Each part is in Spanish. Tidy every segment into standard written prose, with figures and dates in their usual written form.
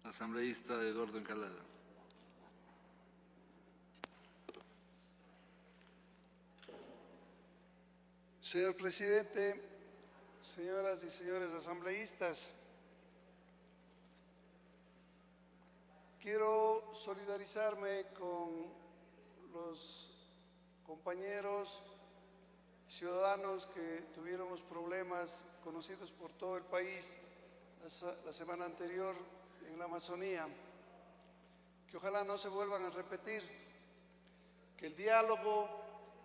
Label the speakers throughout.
Speaker 1: Asambleísta Eduardo Encalada.
Speaker 2: Señor presidente, señoras y señores asambleístas, quiero solidarizarme con los compañeros ciudadanos que tuvieron los problemas conocidos por todo el país la semana anterior en la Amazonía, que ojalá no se vuelvan a repetir, que el diálogo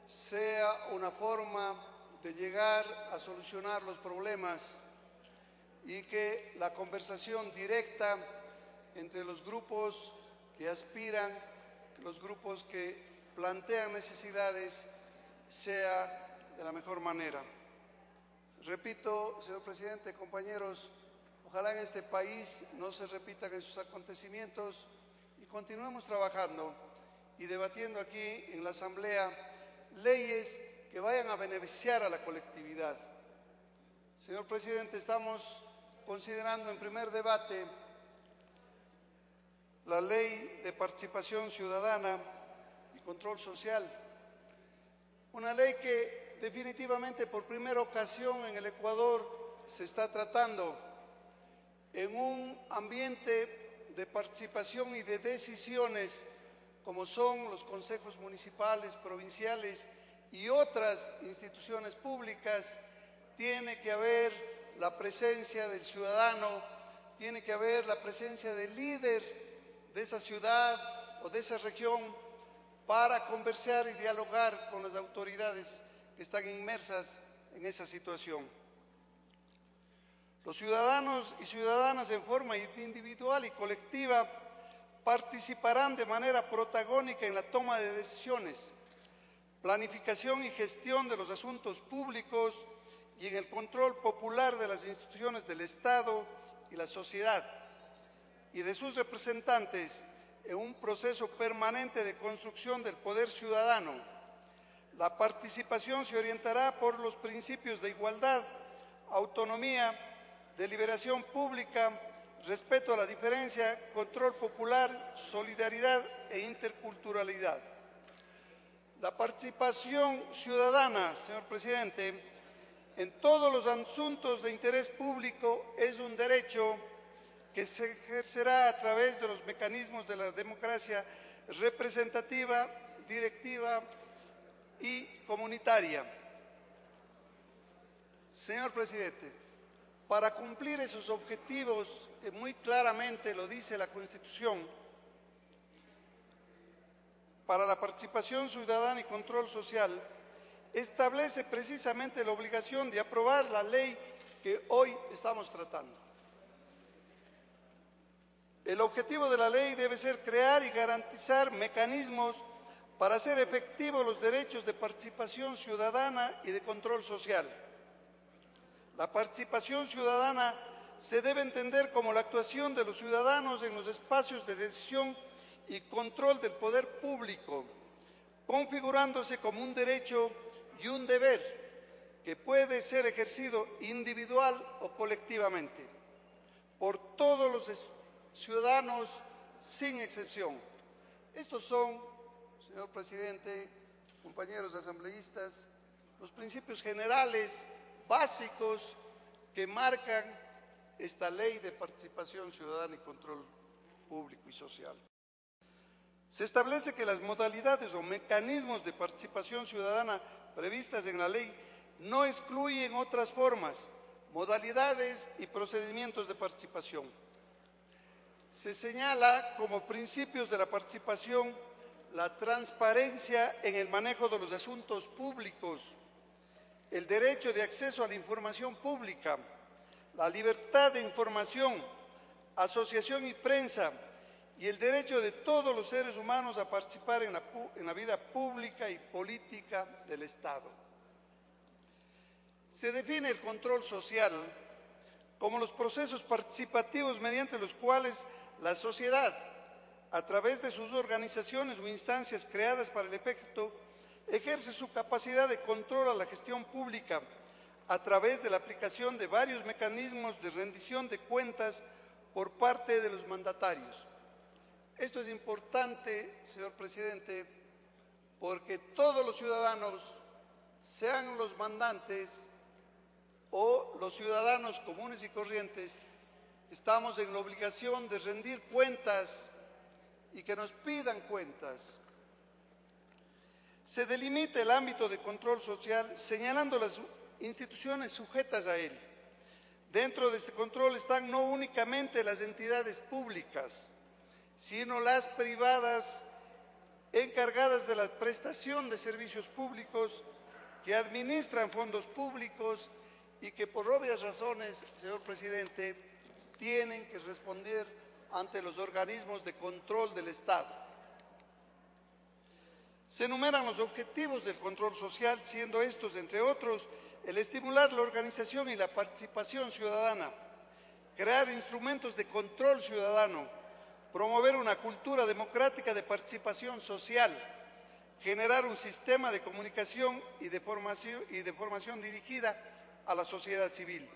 Speaker 2: sea una forma de llegar a solucionar los problemas y que la conversación directa entre los grupos que aspiran, los grupos que plantean necesidades, sea de la mejor manera. Repito, señor presidente, compañeros, ojalá en este país no se repitan esos acontecimientos y continuemos trabajando y debatiendo aquí en la Asamblea leyes que vayan a beneficiar a la colectividad. Señor presidente, estamos considerando en primer debate la Ley de Participación Ciudadana y Control Social, una ley que definitivamente por primera ocasión en el Ecuador se está tratando en un ambiente de participación y de decisiones como son los consejos municipales, provinciales y otras instituciones públicas. Tiene que haber la presencia del ciudadano, tiene que haber la presencia del líder de esa ciudad o de esa región para conversar y dialogar con las autoridades que están inmersas en esa situación. Los ciudadanos y ciudadanas en forma individual y colectiva participarán de manera protagónica en la toma de decisiones, planificación y gestión de los asuntos públicos y en el control popular de las instituciones del Estado y la sociedad y de sus representantes en un proceso permanente de construcción del poder ciudadano. La participación se orientará por los principios de igualdad, autonomía, deliberación pública, respeto a la diferencia, control popular, solidaridad e interculturalidad. La participación ciudadana, señor presidente, en todos los asuntos de interés público es un derecho que se ejercerá a través de los mecanismos de la democracia representativa, directiva y comunitaria. Señor presidente, para cumplir esos objetivos que muy claramente lo dice la Constitución, para la participación ciudadana y control social, establece precisamente la obligación de aprobar la ley que hoy estamos tratando. El objetivo de la ley debe ser crear y garantizar mecanismos para hacer efectivos los derechos de participación ciudadana y de control social. La participación ciudadana se debe entender como la actuación de los ciudadanos en los espacios de decisión y control del poder público, configurándose como un derecho y un deber que puede ser ejercido individual o colectivamente por todos los ciudadanos sin excepción. Estos son, señor presidente, compañeros asambleístas, los principios generales básicos que marcan esta ley de participación ciudadana y control público y social. Se establece que las modalidades o mecanismos de participación ciudadana previstas en la ley no excluyen otras formas, modalidades y procedimientos de participación. Se señala como principios de la participación la transparencia en el manejo de los asuntos públicos, el derecho de acceso a la información pública, la libertad de información, asociación y prensa y el derecho de todos los seres humanos a participar en la vida pública y política del Estado. Se define el control social como los procesos participativos mediante los cuales la sociedad, a través de sus organizaciones o instancias creadas para el efecto, ejerce su capacidad de control a la gestión pública a través de la aplicación de varios mecanismos de rendición de cuentas por parte de los mandatarios. Esto es importante, señor presidente, porque todos los ciudadanos, sean los mandantes o los ciudadanos comunes y corrientes, estamos en la obligación de rendir cuentas y que nos pidan cuentas. Se delimita el ámbito de control social señalando las instituciones sujetas a él. Dentro de este control están no únicamente las entidades públicas, sino las privadas encargadas de la prestación de servicios públicos, que administran fondos públicos y que por obvias razones, señor presidente, tienen que responder ante los organismos de control del Estado. Se enumeran los objetivos del control social, siendo estos, entre otros, el estimular la organización y la participación ciudadana, crear instrumentos de control ciudadano, promover una cultura democrática de participación social, generar un sistema de comunicación y de formación dirigida a la sociedad civil.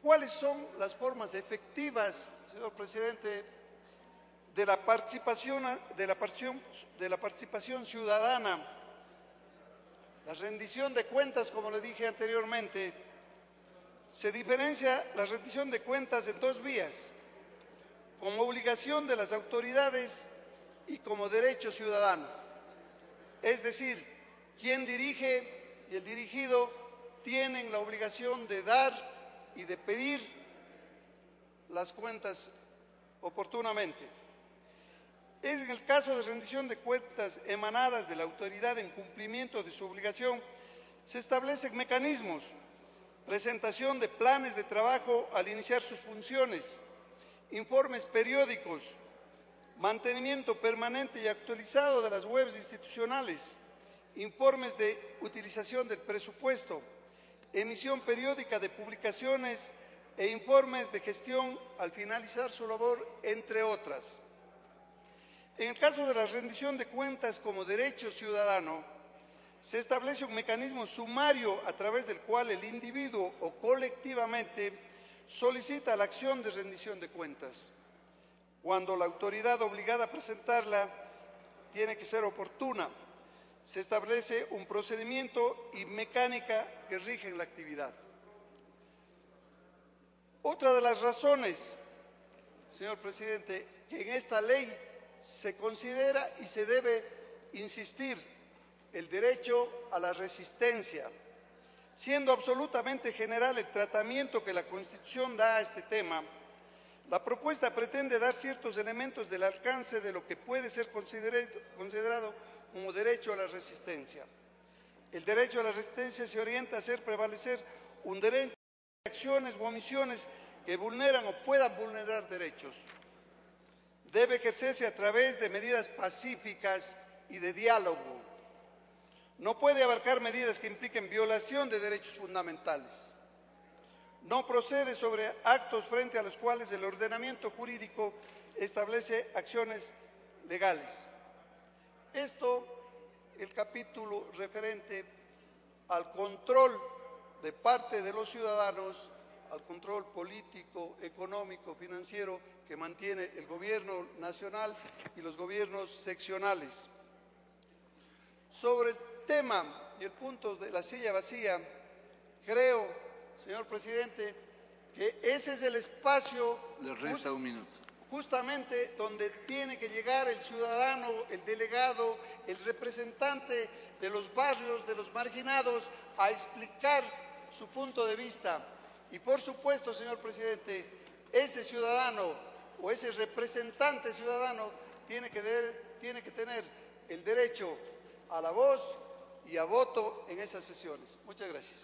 Speaker 2: ¿Cuáles son las formas efectivas, señor presidente, de la participación ciudadana? La rendición de cuentas, como le dije anteriormente, se diferencia la rendición de cuentas en dos vías: como obligación de las autoridades y como derecho ciudadano. Es decir, quien dirige y el dirigido tienen la obligación de dar y de pedir las cuentas oportunamente. En el caso de rendición de cuentas emanadas de la autoridad en cumplimiento de su obligación, se establecen mecanismos: presentación de planes de trabajo al iniciar sus funciones, informes periódicos, mantenimiento permanente y actualizado de las webs institucionales, informes de utilización del presupuesto, emisión periódica de publicaciones e informes de gestión al finalizar su labor, entre otras. En el caso de la rendición de cuentas como derecho ciudadano, se establece un mecanismo sumario a través del cual el individuo o colectivamente solicita la acción de rendición de cuentas. Cuando la autoridad obligada a presentarla tiene que ser oportuna, se establece un procedimiento y mecánica que rigen la actividad. Otra de las razones, señor presidente, que en esta ley se considera y se debe insistir el derecho a la resistencia, siendo absolutamente general el tratamiento que la Constitución da a este tema. La propuesta pretende dar ciertos elementos del alcance de lo que puede ser considerado como derecho a la resistencia. El derecho a la resistencia se orienta a hacer prevalecer un derecho a acciones u omisiones que vulneran o puedan vulnerar derechos. Debe ejercerse a través de medidas pacíficas y de diálogo. No puede abarcar medidas que impliquen violación de derechos fundamentales. No procede sobre actos frente a los cuales el ordenamiento jurídico establece acciones legales. Esto, el capítulo referente al control de parte de los ciudadanos, al control político, económico, financiero que mantiene el gobierno nacional y los gobiernos seccionales. Sobre el tema y el punto de la silla vacía, creo, señor presidente, que ese es el espacio.
Speaker 1: Le resta un minuto.
Speaker 2: Justamente donde tiene que llegar el ciudadano, el delegado, el representante de los barrios, de los marginados, a explicar su punto de vista. Y por supuesto, señor presidente, ese ciudadano o ese representante ciudadano tiene que tener el derecho a la voz y a voto en esas sesiones. Muchas gracias.